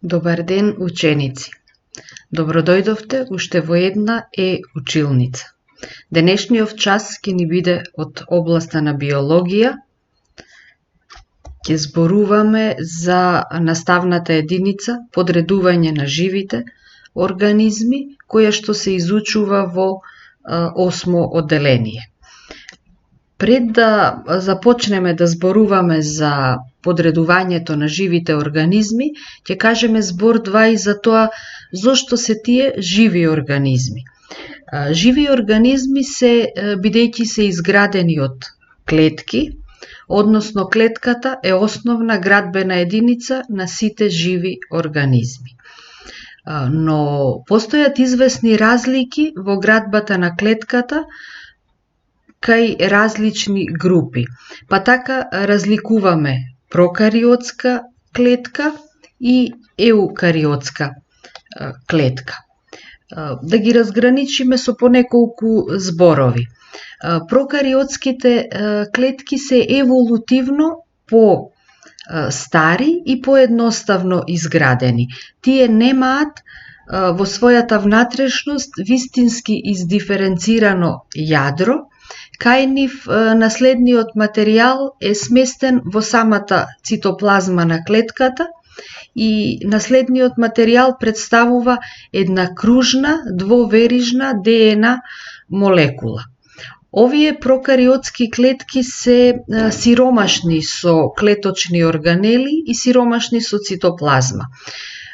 Добар ден, ученици! Добродојдовте уште во една училница. Денешниот час ќе ни биде од областа на биологија. Ќе зборуваме за наставната единица подредување на живите организми, која што се изучува во 8 одделение. Пред да започнеме да зборуваме за подредувањето на живите организми, ќе кажеме збор-два и за тоа зошто се тие живи организми. Живи организми се, бидејќи се изградени од клетки, односно клетката е основна градбена единица на сите живи организми. Но постојат известни разлики во градбата на клетката кај различни групи. Па така разликуваме прокариотска клетка и еукариотска клетка. Да ги разграничиме со понеколку зборови. Прокариотските клетки се еволутивно по стари и поедноставно изградени. Тие немаат во својата внатрешност вистински издиференцирано јадро. Кај нив наследниот материјал е сместен во самата цитоплазма на клетката и наследниот материјал представува една кружна, двоверижна ДНА молекула. Овие прокариотски клетки се сиромашни со клеточни органели и сиромашни со цитоплазма.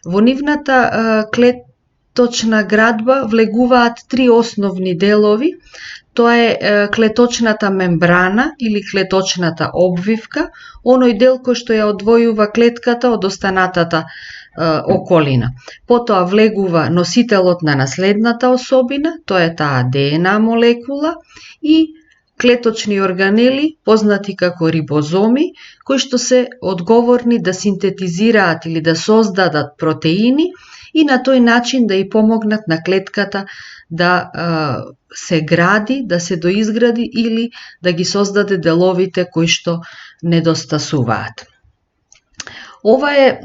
Во нивната клеточна градба влегуваат три основни делови. Тоа е клеточната мембрана или клеточната обвивка, оној дел кој што ја одвојува клетката од останатата околина. Потоа влегува носителот на наследната особина, тоа е таа ДНА молекула, и клеточни органели, познати како рибозоми, кои што се одговорни да синтетизираат или да создадат протеини и на тој начин да и помогнат на клетката да се гради, да се доизгради или да ги создаде деловите кои што недостасуваат. Ова е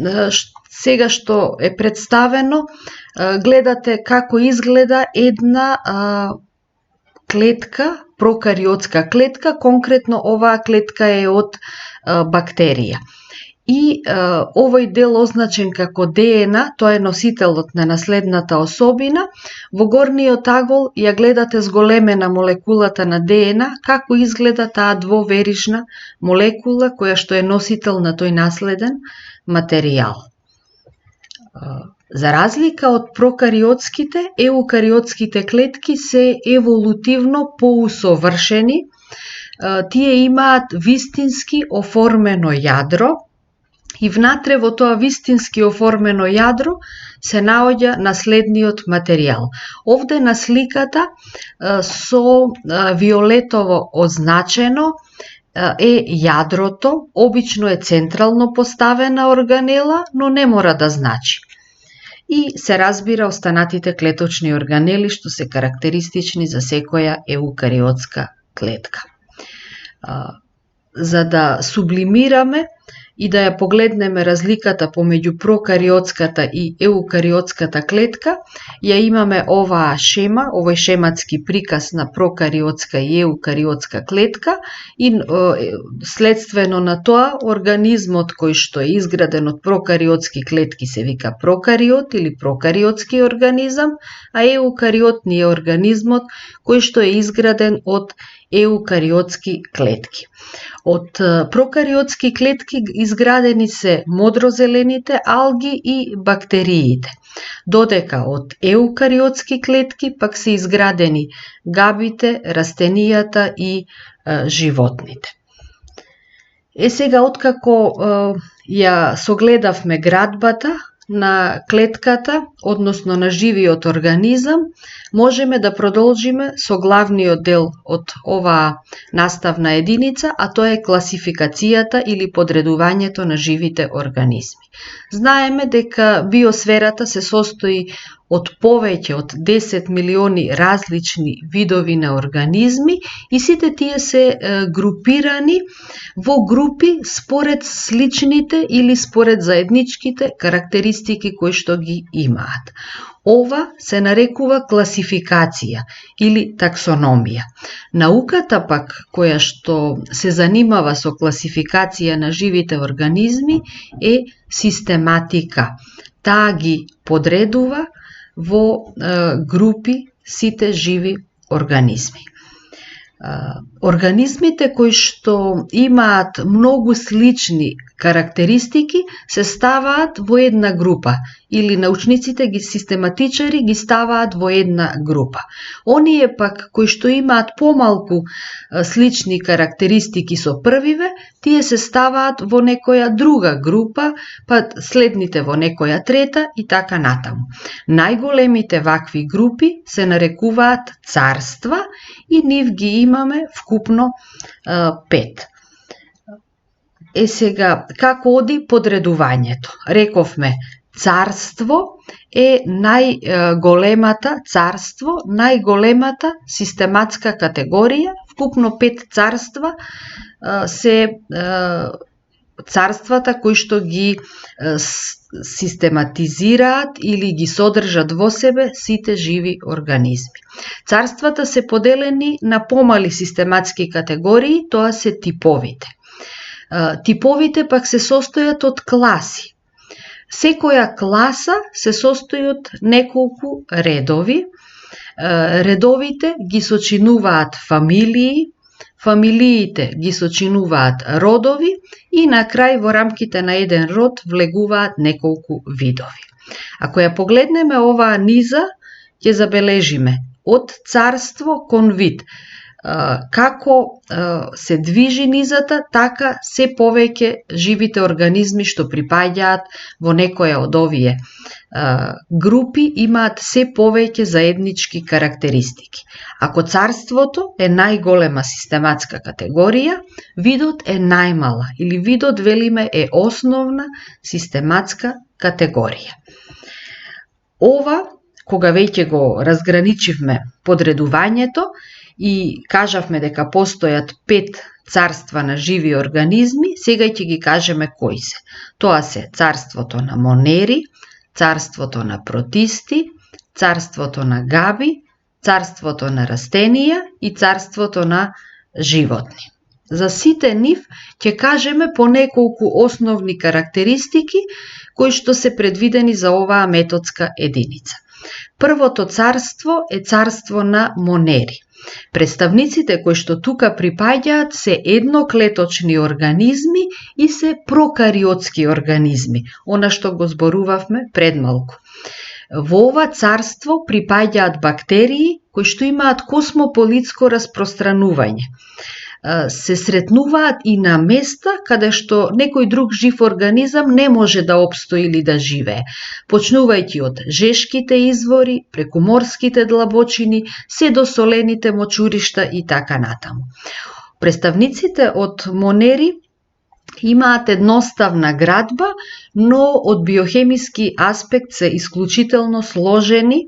сега што е представено, гледате како изгледа една клетка, прокариотска клетка, конкретно оваа клетка е од бактерија. И овој дел означен како ДНА, тоа е носителот на наследната особина. Во горниот агол ја гледате зголемена молекулата на ДНА, како изгледа таа двоверижна молекула која што е носител на тој наследен материјал. За разлика од прокариотските, еукариотските клетки се еволутивно поусовршени. Тие имаат вистински оформено јадро, и внатре во тоа вистински оформено јадро се наоѓа наследниот материјал. Овде на сликата со виолетово означено е јадрото, обично е централно поставена органела, но не мора да значи. И се разбира останатите клеточни органели што се карактеристични за секоја еукариотска клетка. За да сублимираме и да ја погледнеме разликата помеѓу прокариотската и еукариотската клетка, ја имаме оваа шема, овој шематски приказ на прокариотска и еукариотска клетка и следствено на тоа организмот кој што е изграден од прокариотски клетки се вика прокариот или прокариотски организам, а еукариотни е организмот кој што е изграден од еукариотски клетки. Од прокариотски клетки изградени се модрозелените алги и бактериите, додека од еукариотски клетки пак се изградени габите, растенијата и животните. Сега, откако ја согледавме градбата на клетката, односно на живиот организам, можеме да продолжиме со главниот дел од оваа наставна единица, а тоа е класификацијата или подредувањето на живите организми. Знаеме дека биосферата се состои од повеќе од 10 милиони различни видови на организми и сите тие се групирани во групи според сличните или според заедничките карактеристики карактеристики кои што ги имаат. Ова се нарекува класификација или таксономија. Науката пак, која што се занимава со класификација на живите организми, е систематика. Таа ги подредува во групи сите живи организми. Организмите кои што имаат многу слични карактеристики се ставаат во една група или научниците систематичари ги ставаат во една група. Оние пак кои што имаат помалку слични карактеристики со првиве, тие се ставаат во некоја друга група, па следните во некоја трета и така натаму. Најголемите вакви групи се нарекуваат царства и нив ги имаме вкупно 5. Сега, како оди подредувањето? Рековме, царство е најголемата систематска категорија. Вкупно 5 царства се царствата кои што ги систематизираат или ги содржат во себе сите живи организми. Царствата се поделени на помали систематски категории, тоа се типовите. Типовите пак се состојат од класи. Секоја класа се состои од неколку редови. Редовите ги сочинуваат фамилии, фамилиите ги сочинуваат родови и на крај во рамките на еден род влегуваат неколку видови. Ако ја погледнеме оваа низа, ќе забележиме од царство кон вид. Како се движи низата, така се повеќе живите организми што припаѓаат во некоја од овие групи имаат се повеќе заеднички карактеристики. Ако царството е најголема систематска категорија, видот е најмала или видот, велиме, е основна систематска категорија. Ова, кога веќе го разграничивме подредувањето, и кажавме дека постојат 5 царства на живи организми, сега ќе ги кажеме кои се. Тоа се царството на монери, царството на протисти, царството на габи, царството на растенија и царството на животни. За сите нив ќе кажеме по неколку основни карактеристики кои што се предвидени за оваа методска единица. Првото царство е царство на монери. Представниците кои што тука припаѓаат се едноклеточни организми и се прокариотски организми, она што го зборувавме пред малку. Во ова царство припаѓаат бактерии кои што имаат космополитско распространување. Се сретнуваат и на места каде што некој друг жив организам не може да опстои или да живее, почнувајќи од жешките извори, преку морските длабочини, се до солените мочуришта и така натаму. Представниците од монери имаат едноставна градба, но од биохемиски аспект се исклучително сложени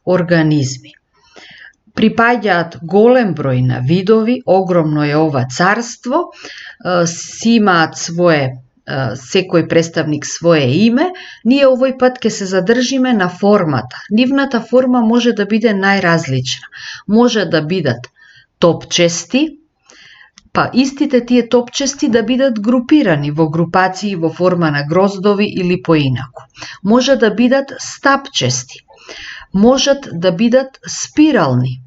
организми. Припаѓаат голем број на видови, огромно е ова царство, си имаат секој представник свое име. Ние овој пат ќе се задржиме на формата. Нивната форма може да биде најразлична. Може да бидат топчести, па истите тие топчести да бидат групирани во групации во форма на гроздови или поинаку. Може да бидат стапчести, можат да бидат спирални,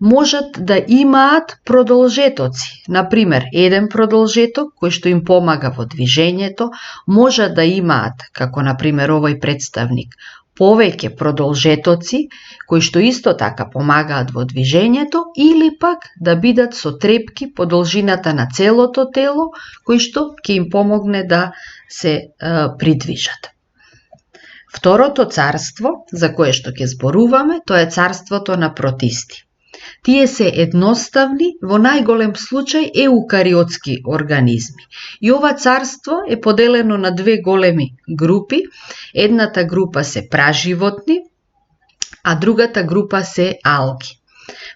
можат да имаат продолжетоци, например, еден продолжеток кој што им помага во движењето, може да имаат, како например овој представник, повеќе продолжетоци кои што исто така помагаат во движењето, или пак да бидат со трепки по должината на целото тело кои што ќе им помогне да се придвижат. Второто царство за кое што ќе зборуваме, тоа е царството на протисти. Тие се едноставни, во најголем случај еукариотски организми. И ова царство е поделено на две големи групи. Едната група се праживотни, а другата група се алги.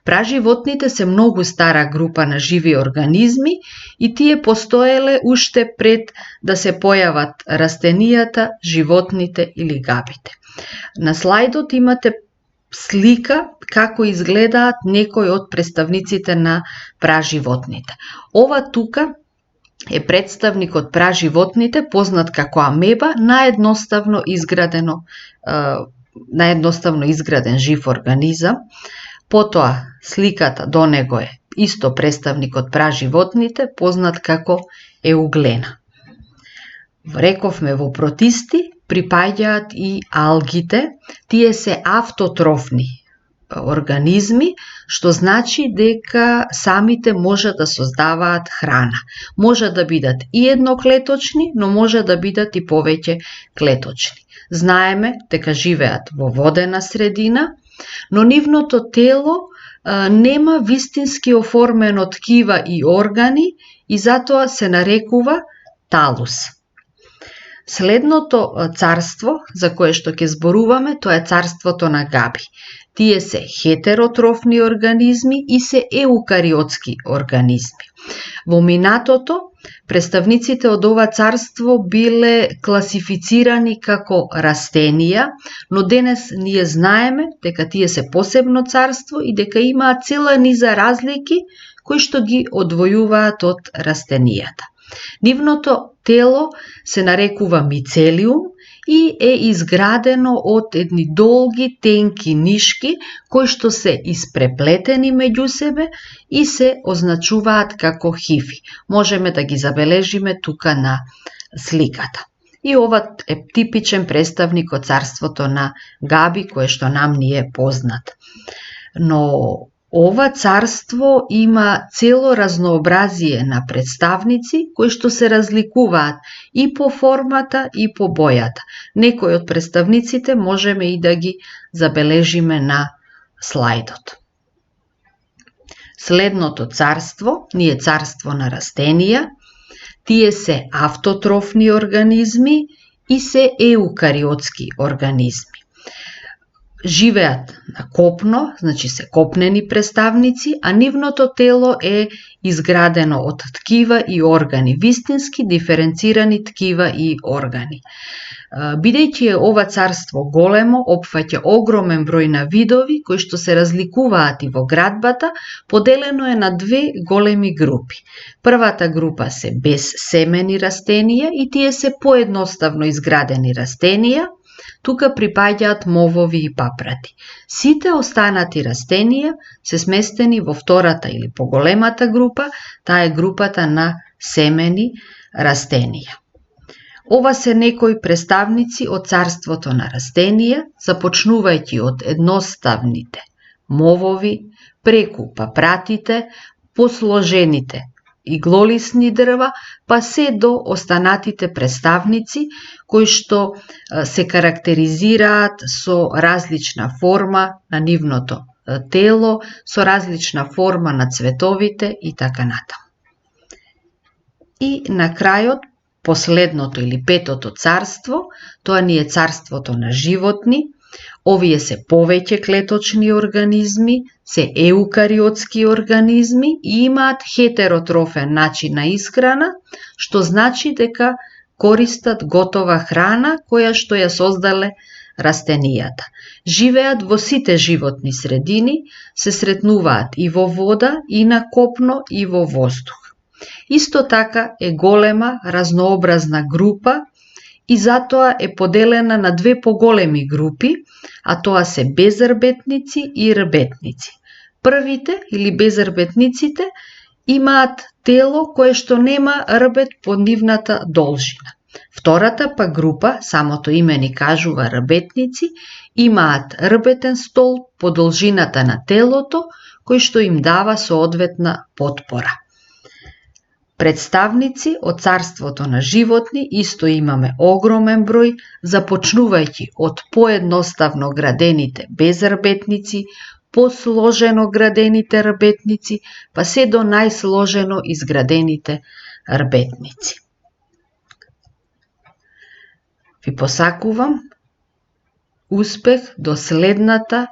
Праживотните се многу стара група на живи организми и тие постоеле уште пред да се појават растенијата, животните или габите. На слайдот имате слика како изгледаат некои од представниците на праживотните. Ова тука е представник од праживотните, познат како амеба, наједноставно изграден жив организам. Потоа сликата до него е исто представник од праживотните, познат како еуглена. Рековме во протисти припаѓаат и алгите, тие се автотрофни организми, што значи дека самите може да создаваат храна. Може да бидат и едноклеточни, но може да бидат и повеќе клеточни. Знаеме дека живеат во водена средина, но нивното тело нема вистински оформено ткива и органи и затоа се нарекува талус. Следното царство за кое што ќе зборуваме, тоа е царството на габи. Тие се хетеротрофни организми и се еукариотски организми. Во минатото, представниците од ова царство биле класифицирани како растенија, но денес ние знаеме дека тие се посебно царство и дека имаат цела низа разлики кои што ги одвојуваат од растенијата. Нивното тело се нарекува мицелиум и е изградено од едни долги, тенки нишки кои што се испреплетени меѓу себе и се означуваат како хифи. Можеме да ги забележиме тука на сликата. И ова е типичен представник од царството на габи, кое што нам ни е познат. Но ова царство има цело разнообразие на представници кои што се разликуваат и по формата и по бојата. Некои од представниците можеме и да ги забележиме на слайдот. Следното царство ни е царство на растенија. Тие се автотрофни организми и се еукариотски организми. Живеат на копно, значи се копнени представници, а нивното тело е изградено од ткива и органи, вистински диференцирани ткива и органи. Бидејќи е ова царство големо, опфаќа огромен број на видови кои што се разликуваат и во градбата, поделено е на две големи групи. Првата група се безсемени растенија и тие се поедноставно изградени растенија. Тука припаѓаат мовови и папрати. Сите останати растенија се сместени во втората или поголемата група, таа е групата на семени растенија. Ова се некои представници од царството на растенија, започнувајќи од едноставните мовови, преку папратите, посложените иглолисни дрва, па се до останатите представници кои што се карактеризираат со различна форма на нивното тело, со различна форма на цветовите и така натаму. И на крајот, последното или петото царство, тоа ни е царството на животни. Овие се повеќе клеточни организми, се еукариотски организми и имаат хетеротрофен начин на исхрана, што значи дека користат готова храна која што ја создале растенијата. Живеат во сите животни средини, се сретнуваат и во вода, и на копно, и во воздух. Исто така е голема, разнообразна група и затоа е поделена на две поголеми групи, а тоа се безрбетници и рбетници. Првите или безрбетниците имаат тело кое што нема рбет по нивната должина. Втората па група, самото име ни кажува рбетници, имаат рбетен столб по должината на телото, кој што им дава соодветна потпора. Представници од царството на животни исто имаме огромен број, започнувајќи од поедноставно градените безрбетници, посложено градените рбетници, па се до најсложено изградените рбетници. Ви посакувам успех до следната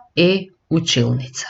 училница.